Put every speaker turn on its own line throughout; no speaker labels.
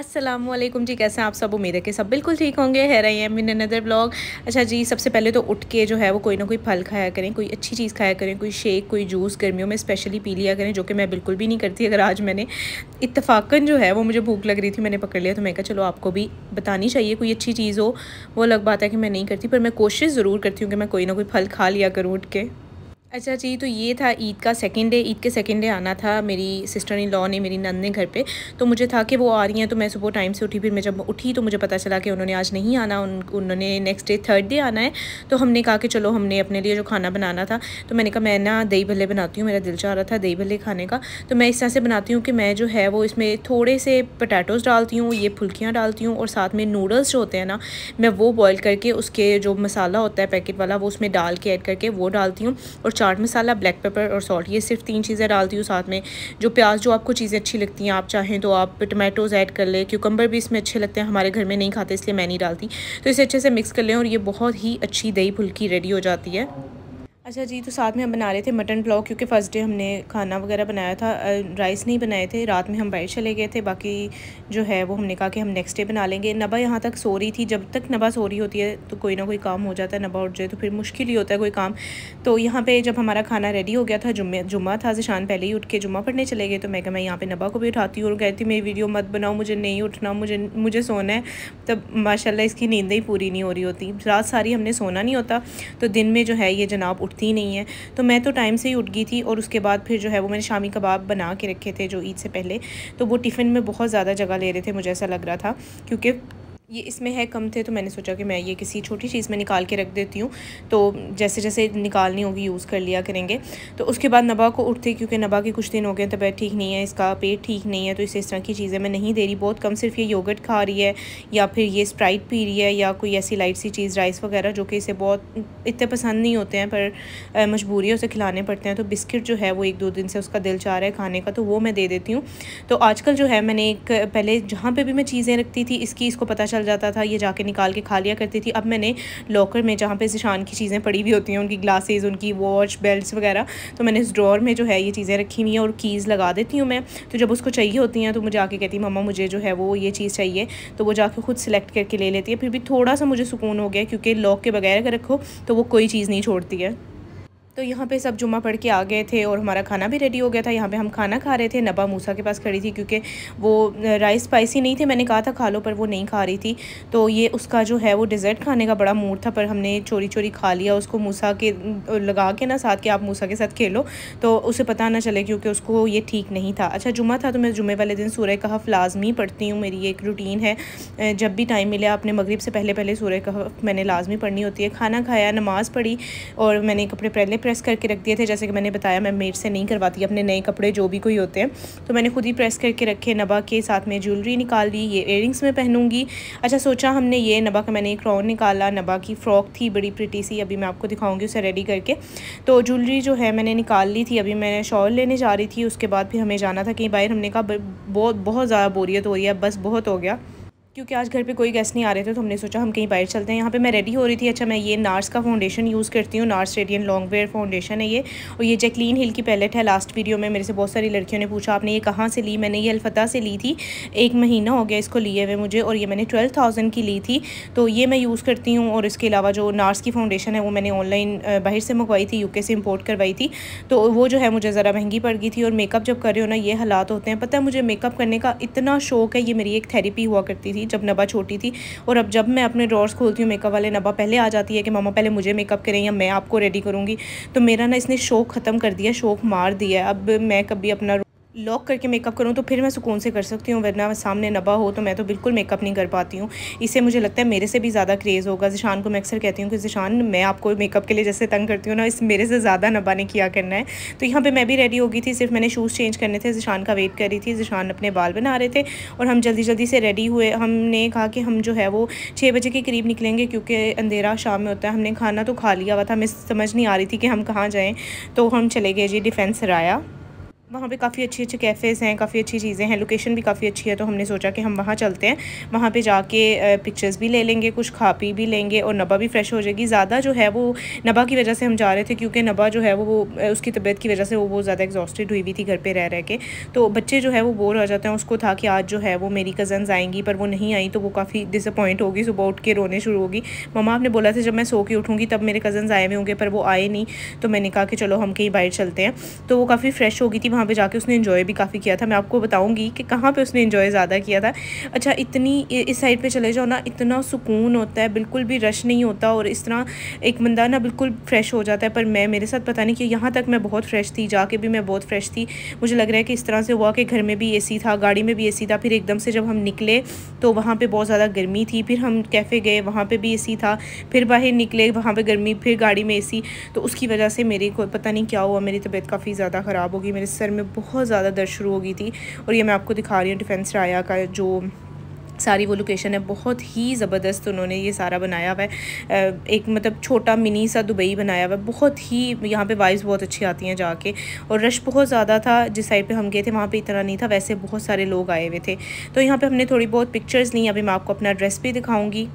अस्सलामुअलैकुम जी, कैसे हैं आप सब। उम्मीद है कि सब बिल्कुल ठीक होंगे। है रही हैं इन अनदर ब्लॉग। अच्छा जी, सबसे पहले तो उठ के जो है वो कोई ना कोई फल खाया करें, कोई अच्छी चीज़ खाया करें, कोई शेक, कोई जूस गर्मियों में स्पेशली पी लिया करें, जो कि मैं बिल्कुल भी नहीं करती। अगर आज मैंने इत्तफाकन जो है वो मुझे भूख लग रही थी, मैंने पकड़ लिया, तो मैं कहा चलो आपको भी बतानी चाहिए कोई अच्छी चीज़ हो। वो अलग बात है कि मैं नहीं करती, पर मैं कोशिश ज़रूर करती हूँ कि मैं कोई ना कोई फल खा लिया करूँ उठ के। अच्छा जी, तो ये था ईद का सेकंड डे। ईद के सेकंड डे आना था मेरी सिस्टर इन लॉ ने, मेरी नंद ने घर पे। तो मुझे था कि वो आ रही हैं, तो मैं सुबह टाइम से उठी। फिर मैं जब उठी तो मुझे पता चला कि उन्होंने आज नहीं आना, उन्होंने नेक्स्ट डे थर्ड डे आना है। तो हमने कहा कि चलो, हमने अपने लिए जो खाना बनाना था, तो मैंने कहा मैं ना दही भल्ले बनाती हूँ, मेरा दिल चाह रहा था दही भल्ले खाने का। तो मैं इस तरह से बनाती हूँ कि मैं जो है वो इसमें थोड़े से पोटैटोज़ डालती हूँ, ये फुल्कियाँ डालती हूँ, और साथ में नूडल्स जो होते हैं ना, मैं वो बॉयल करके उसके जो मसाला होता है पैकेट वाला, वो उसमें डाल के ऐड करके वो डालती हूँ। और चाट मसाला, ब्लैक पेपर और सॉल्ट, ये सिर्फ 3 चीज़ें डालती हूँ। साथ में जो प्याज, जो आपको चीज़ें अच्छी लगती हैं, आप चाहें तो आप टमाटोज़ ऐड कर लें, क्यूकम्बर भी इसमें अच्छे लगते हैं, हमारे घर में नहीं खाते इसलिए मैं नहीं डालती। तो इसे अच्छे से मिक्स कर लें और ये बहुत ही अच्छी दही फुल्की रेडी हो जाती है। अच्छा जी, तो साथ में हम बना रहे थे मटन पुलाव, क्योंकि फ़र्स्ट डे हमने खाना वगैरह बनाया था, राइस नहीं बनाए थे। रात में हम बाहर चले गए थे, बाकी जो है वो हमने कहा कि हम नेक्स्ट डे बना लेंगे। नबा यहाँ तक सो रही थी, जब तक नबा सो रही होती है तो कोई ना कोई काम हो जाता है, नबा उठ जाए तो फिर मुश्किल ही होता है कोई काम। तो यहाँ पे जब हमारा खाना रेडी हो गया था, जुम्मा था, ज़िशान पहले ही उठ के जुम्मा पढ़ने चले गए, तो मैं कहा मैं यहाँ पर नबा को भी उठाती हूँ और कहती मेरी वीडियो मत बनाओ, मुझे नहीं उठना, मुझे सोना है। तब माशाल्लाह इसकी नींद ही पूरी नहीं हो रही होती, रात सारी हमने सोना नहीं होता, तो दिन में जो है ये जनाब उठती नहीं है। तो मैं तो टाइम से ही उठ गई थी, और उसके बाद फिर जो है वो मैंने शामी कबाब बना के रखे थे जो ईद से पहले। तो वो टिफ़िन में बहुत ज़्यादा जगह ले रहे थे, मुझे ऐसा लग रहा था, क्योंकि ये इसमें है कम थे। तो मैंने सोचा कि मैं ये किसी छोटी चीज़ में निकाल के रख देती हूँ, तो जैसे जैसे निकालनी होगी यूज़ कर लिया करेंगे। तो उसके बाद नबा को उठते, क्योंकि नबा की कुछ दिन हो गए तबीयत ठीक नहीं है, इसका पेट ठीक नहीं है, तो इसे इस तरह की चीज़ें मैं नहीं दे रही, बहुत कम, सिर्फ ये योगर्ट खा रही है, या फिर ये स्प्राइट पी रही है, या कोई ऐसी लाइट सी चीज़, राइस वगैरह, जो कि इसे बहुत इतने पसंद नहीं होते हैं, पर मजबूरी है, उसे खिलाने पड़ते हैं। तो बिस्किट जो है वो 1-2 दिन से उसका दिल चाह रहा है खाने का, तो वो मैं दे देती हूँ। तो आजकल जो है मैंने एक पहले जहाँ पर भी मैं चीज़ें रखती थी इसको पता चल जाता था, ये जाके निकाल के खा लिया करती थी। अब मैंने लॉकर में, जहाँ पे ज़िशान की चीज़ें पड़ी हुई होती हैं, उनकी ग्लासेस, उनकी वॉच, बेल्ट्स वगैरह, तो मैंने इस ड्रॉर में जो है ये चीज़ें रखी हुई हैं, और कीज़ लगा देती हूँ मैं। तो जब उसको चाहिए होती हैं तो मुझे आके कहती है मम्मा मुझे जो है वो ये चीज़ चाहिए, तो वो जाके खुद सेलेक्ट करके ले लेती है। फिर भी थोड़ा सा मुझे सुकून हो गया, क्योंकि लॉक के बगैर अगर रखो तो वो कोई चीज़ नहीं छोड़ती है। तो यहाँ पे सब जुम्मा पढ़ के आ गए थे और हमारा खाना भी रेडी हो गया था। यहाँ पे हम खाना खा रहे थे, नबा मूसा के पास खड़ी थी, क्योंकि वो राइस स्पाइसी नहीं थे, मैंने कहा था खा लो, पर वो नहीं खा रही थी। तो ये उसका जो है वो डिज़र्ट खाने का बड़ा मूड था, पर हमने चोरी चोरी खा लिया उसको, मूसा के लगा के ना साथ के, आप मूसा के साथ खेलो, तो उसे पता ना चले, क्योंकि उसको ये ठीक नहीं था। अच्छा, जुम्मा था, तो मैं जुम्मे वाले दिन सूरह कहफ लाजमी पढ़ती हूँ, मेरी एक रूटीन है। जब भी टाइम मिले, अपने मगरिब से पहले पहले सूरह कहफ मैंने लाजमी पढ़नी होती है। खाना खाया, नमाज़ पढ़ी, और मैंने कपड़े पहले प्रेस करके रख दिए थे। जैसे कि मैंने बताया, मैं मेड से नहीं करवाती अपने नए कपड़े, जो भी कोई होते हैं, तो मैंने खुद ही प्रेस करके रखे। नबा के साथ में ज्वेलरी निकाल ली, ये इयररिंग्स में पहनूंगी। अच्छा, सोचा हमने ये नबा का, मैंने एक क्राउन निकाला, नबा की फ़्रॉक थी बड़ी प्रिटी सी, अभी मैं आपको दिखाऊंगी उसे रेडी करके। तो ज्वेलरी जो है मैंने निकाल ली थी, अभी मैं शॉल लेने जा रही थी। उसके बाद फिर हमें जाना था कहीं बाहर, हमने कहा बहुत ज़्यादा बोरियत हो रही है, बस बहुत हो गया, क्योंकि आज घर पे कोई गेस्ट नहीं आ रहे थे, तो हमने सोचा हम कहीं बाहर चलते हैं। यहाँ पे मैं रेडी हो रही थी। अच्छा, मैं ये नार्स का फाउंडेशन यूज़ करती हूँ, nurse radian long where foundation है ये, और ये जैकलीन हिल की पैलेट है। लास्ट वीडियो में मेरे से बहुत सारी लड़कियों ने पूछा आपने ये कहाँ से ली, मैंने ये अलफता से ली थी, 1 महीना हो गया इसको लिए हुए मुझे, और ये मैंने 12,000 की ली थी, तो ये मैं यूज़ करती हूँ। और इसके अलावा जो नार्स की फाउंडेशन है वो मैंने ऑनलाइन बाहर से मंगवाई थी, UK से इम्पोर्ट करवाई थी, तो वो जो है मुझे ज़रा महंगी पड़ गई थी। और मेकअप जब कर रहे हो ना, ये हालात होते हैं, पता है मुझे मेकअप करने का इतना शौक है, ये मेरी एक थेरेपी हुआ करती थी जब नबा छोटी थी। और अब जब मैं अपने ड्रॉर्स खोलती हूँ मेकअप वाले, नबा पहले आ जाती है कि मम्मा पहले मुझे मेकअप करें या मैं आपको रेडी करूँगी। तो मेरा ना इसने शौक ख़त्म कर दिया, शौक मार दिया। अब मैं कभी अपना लॉक करके मेकअप करूँ तो फिर मैं सुकून से कर सकती हूँ, वरना सामने नबा हो तो मैं तो बिल्कुल मेकअप नहीं कर पाती हूँ। इससे मुझे लगता है मेरे से भी ज़्यादा क्रेज़ होगा। ज़िशान को मैं अक्सर कहती हूँ कि ज़िशान, मैं आपको मेकअप के लिए जैसे तंग करती हूँ ना, इस मेरे से ज़्यादा नबा ने किया करना है। तो यहाँ पे मैं भी रेडी हो गई थी, सिर्फ मैंने शूज़ चेंज करने थे, ज़िशान का वेट कर रही थी। ज़िशान अपने बाल बना रहे थे और हम जल्दी जल्दी से रेडी हुए। हमने कहा कि हम जो है वो 6 बजे के करीब निकलेंगे, क्योंकि अंधेरा शाम में होता है। हमने खाना तो खा लिया हुआ था, हमें समझ नहीं आ रही थी कि हम कहाँ जाएँ, तो हम चले गए जी डिफेंस सराया। वहाँ पे काफ़ी अच्छे-अच्छे कैफ़ेज़ हैं, काफ़ी अच्छी चीज़ें हैं, लोकेशन भी काफ़ी अच्छी है, तो हमने सोचा कि हम वहाँ चलते हैं। वहाँ पे जाके पिक्चर्स भी ले लेंगे, कुछ खा पी भी लेंगे और नबा भी फ्रेश हो जाएगी। ज़्यादा जो है वो नबा की वजह से हम जा रहे थे, क्योंकि नबा जो है वो उसकी तबीयत की वजह से वो बहुत ज़्यादा एग्जॉस्टेड हुई हुई थी घर पे रह के। तो बच्चे जो है वो बोर हो जाते हैं। उसको था कि आज जो है वो मेरी कज़न्स आएँगी, पर वो नहीं आई, तो वो काफ़ी डिसअपॉइंट होगी, सुबह उठ के रोने शुरू होगी। मम्मा आपने बोला था जब मैं सो के उठूँगी तब मेरे कज़न्स आए हुए होंगे, पर वो आए नहीं। तो मैंने कहा कि चलो हम कहीं बाहर चलते हैं। तो वो काफ़ी फ्रेश हो गई थी, वहाँ पे जाके उसने एंजॉय भी काफ़ी किया था। मैं आपको बताऊँगी कि कहाँ पे उसने एंजॉय ज़्यादा किया था। अच्छा, इतनी इस साइड पे चले जाओ ना, इतना सुकून होता है, बिल्कुल भी रश नहीं होता और इस तरह एक बंदा ना बिल्कुल फ्रेश हो जाता है। पर मेरे साथ पता नहीं कि यहाँ तक मैं बहुत फ्रेश थी, जाके भी मैं बहुत फ्रेश थी। मुझे लग रहा है कि इस तरह से हुआ कि घर में भी एसी था, गाड़ी में भी एसी था, फिर एकदम से जब हम निकले तो वहाँ पे बहुत ज़्यादा गर्मी थी। फिर हम कैफ़े गए, वहाँ पे भी एसी था, फिर बाहर निकले, वहाँ पे गर्मी, फिर गाड़ी में एसी। तो उसकी वजह से मेरे को पता नहीं क्या हुआ, मेरी तबीयत काफ़ी ज़्यादा ख़राब हो गई, मेरे सर में बहुत ज़्यादा दर्द शुरू हो गई थी। और ये मैं आपको दिखा रही हूँ डिफेंस राया का जो सारी वो लोकेशन है, बहुत ही ज़बरदस्त उन्होंने ये सारा बनाया हुआ है। एक मतलब छोटा मिनी सा दुबई बनाया हुआ है, बहुत ही यहाँ पे वाइब्स बहुत अच्छी आती हैं जाके। और रश बहुत ज़्यादा था, जिस साइड पे हम गए थे वहाँ पे इतना नहीं था, वैसे बहुत सारे लोग आए हुए थे। तो यहाँ पे हमने थोड़ी बहुत पिक्चर्स ली। अभी मैं आपको अपना ड्रेस भी दिखाऊँगी।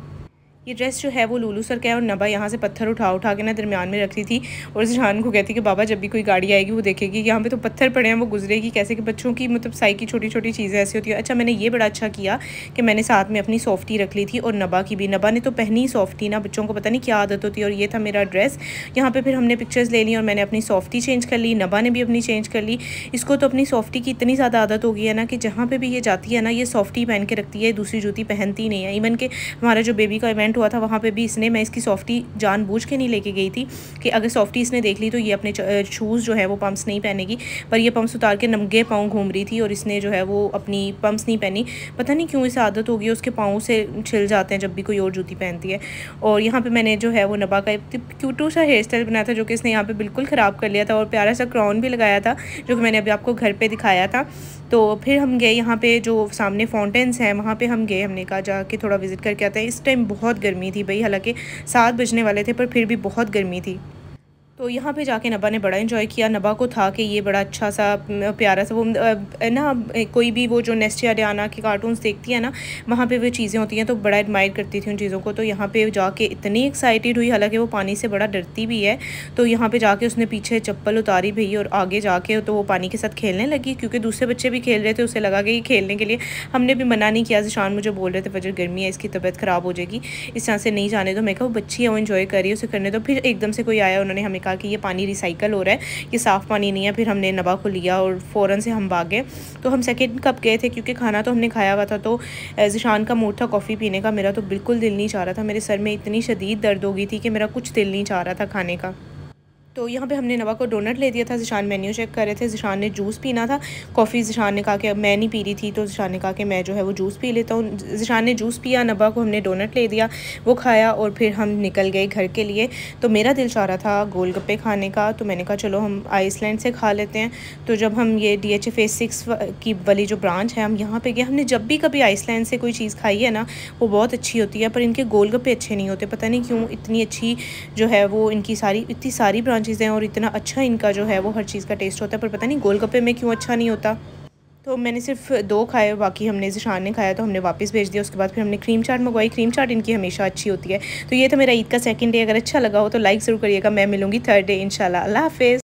ये ड्रेस जो है वो लुलू सर का है और नबा यहाँ से पत्थर उठा उठा के ना दरमियान में रखती थी और जहान को कहती कि बाबा जब भी कोई गाड़ी आएगी वो देखेगी कि यहाँ पे तो पत्थर पड़े हैं, वो गुजरेगी कैसे। कि बच्चों की मतलब साई की छोटी छोटी चीज़ें ऐसी होती है। अच्छा, मैंने ये बड़ा अच्छा किया कि मैंने साथ में अपनी सॉफ्टी रख ली थी और नबा की भी। नबा ने तो पहनी सॉफ्टी ना, बच्चों को पता नहीं क्या आदत होती है। और ये था मेरा ड्रेस। यहाँ पर फिर हमने पिक्चर्स ले ली और मैंने अपनी सॉफ्टी चेंज कर ली, नबा ने भी अपनी चेंज कर ली। इसको तो अपनी सॉफ्टी की इतनी ज़्यादा आदत हो गई है ना कि जहाँ पर भी ये जाती है ना, ये सॉफ्टी पहन के रखती है, दूसरी जूती पहनती नहीं है। इवन के हमारा जो बेबी का इवेंट हुआ था वहाँ पर भी मैं इसकी सॉफ्टी जानबूझ के नहीं लेके गई थी कि अगर सॉफ्टी इसने देख ली तो ये अपने शूज़ जो है वो पम्प्स नहीं पहनेगी। पर ये पम्प्स उतार के नंगे पाँव घूम रही थी और इसने जो है वो अपनी पम्प्स नहीं पहनी। पता नहीं क्यों इसे आदत हो गई, उसके पाँव से छिल जाते हैं जब भी कोई और जूती पहनती है। और यहाँ पे मैंने जो है वो नबा का क्यूटू सा हेयर स्टाइल बनाया था जो कि इसने यहाँ पे बिल्कुल ख़राब कर लिया था। और प्यारा सा क्राउन भी लगाया था जो कि मैंने अभी आपको घर पर दिखाया था। तो फिर हम गए यहाँ पे जो सामने फाउंटेन्स हैं वहाँ पे हम गए। हमने कहा जाके थोड़ा विज़िट करके आते हैं। इस टाइम बहुत गर्मी थी भाई, हालांकि 7 बजने वाले थे पर फिर भी बहुत गर्मी थी। तो यहाँ पे जाके नबा ने बड़ा एंजॉय किया। नबा को था कि ये बड़ा अच्छा सा प्यारा सा वो ना कोई भी वो जो नेस्टी अरियाना के कार्टून्स देखती है ना, वहाँ पे वो चीज़ें होती हैं तो बड़ा एडमायर करती थी उन चीज़ों को। तो यहाँ पे जाके इतनी एक्साइटेड हुई, हालांकि वो पानी से बड़ा डरती भी है। तो यहाँ पे जाके उसने पीछे चप्पल उतारी भई और आगे जाके तो वो पानी के साथ खेलने लगी, क्योंकि दूसरे बच्चे भी खेल रहे थे। उसे लगा कि खेलने के लिए, हमने भी मना नहीं किया। ज़िशान मुझे बोल रहे थे फजर गर्मी है, इसकी तबीयत ख़राब हो जाएगी, इस तरह से नहीं जाने दो। मैं कहा वो बच्ची है, वो इन्जॉय कर रही है, उसे करने दो। फिर एकदम से कोई आया, उन्होंने हमें कहा कि ये पानी रिसाइकल हो रहा है, ये साफ़ पानी नहीं है। फिर हमने नबा को लिया और फ़ौरन से हम भागे। तो हम सेकंड कप गए थे क्योंकि खाना तो हमने खाया हुआ था। तो ज़िशान का मूड था कॉफ़ी पीने का, मेरा तो बिल्कुल दिल नहीं चाह रहा था। मेरे सर में इतनी शदीद दर्द हो गई थी कि मेरा कुछ दिल नहीं चाह रहा था खाने का। तो यहाँ पे हमने नवा को डोनट ले दिया था। ज़िशान मेन्यू चेक कर रहे थे। ज़िशान ने जूस पीना था, कॉफ़ी ज़िशान ने कहा कि अब मैं नहीं पी रही थी, तो ज़िशान ने कहा कि मैं जो है वो जूस पी लेता हूँ। ज़िशान ने जूस पिया, नबा को हमने डोनट ले दिया, वो खाया और फिर हम निकल गए घर के लिए। तो मेरा दिल चाह रहा था गोलगप्पे खाने का, तो मैंने कहा चलो हम आइसलैंड से खा लेते हैं। तो जब हम ये DH फेज़ 6 की वाली जो ब्रांच है, हम यहाँ पर गए। हमने जब भी कभी आइसलैंड से कोई चीज़ खाई है ना, वो बहुत अच्छी होती है, पर इनके गोलगप्पे अच्छे नहीं होते। पता नहीं क्यों इतनी अच्छी जो है वो इनकी इतनी सारी ब्रांचेज़ हैं और इतना अच्छा इनका जो है वो हर चीज़ का टेस्ट होता है, पर पता नहीं गोलगप्पे में क्यों अच्छा नहीं होता। तो मैंने सिर्फ 2 खाए, बाकी हमने ज़िशान ने खाया तो हमने वापस भेज दिया। उसके बाद फिर हमने क्रीम चाट मंगवाई। क्रीम चाट इनकी हमेशा अच्छी होती है। तो ये था मेरा ईद का सेकंड डे। अगर अच्छा लगा हो तो लाइक ज़रूर करिएगा। मैं मिलूँगी थर्ड डे इंशाल्लाह। अल्लाह हाफ़िज़।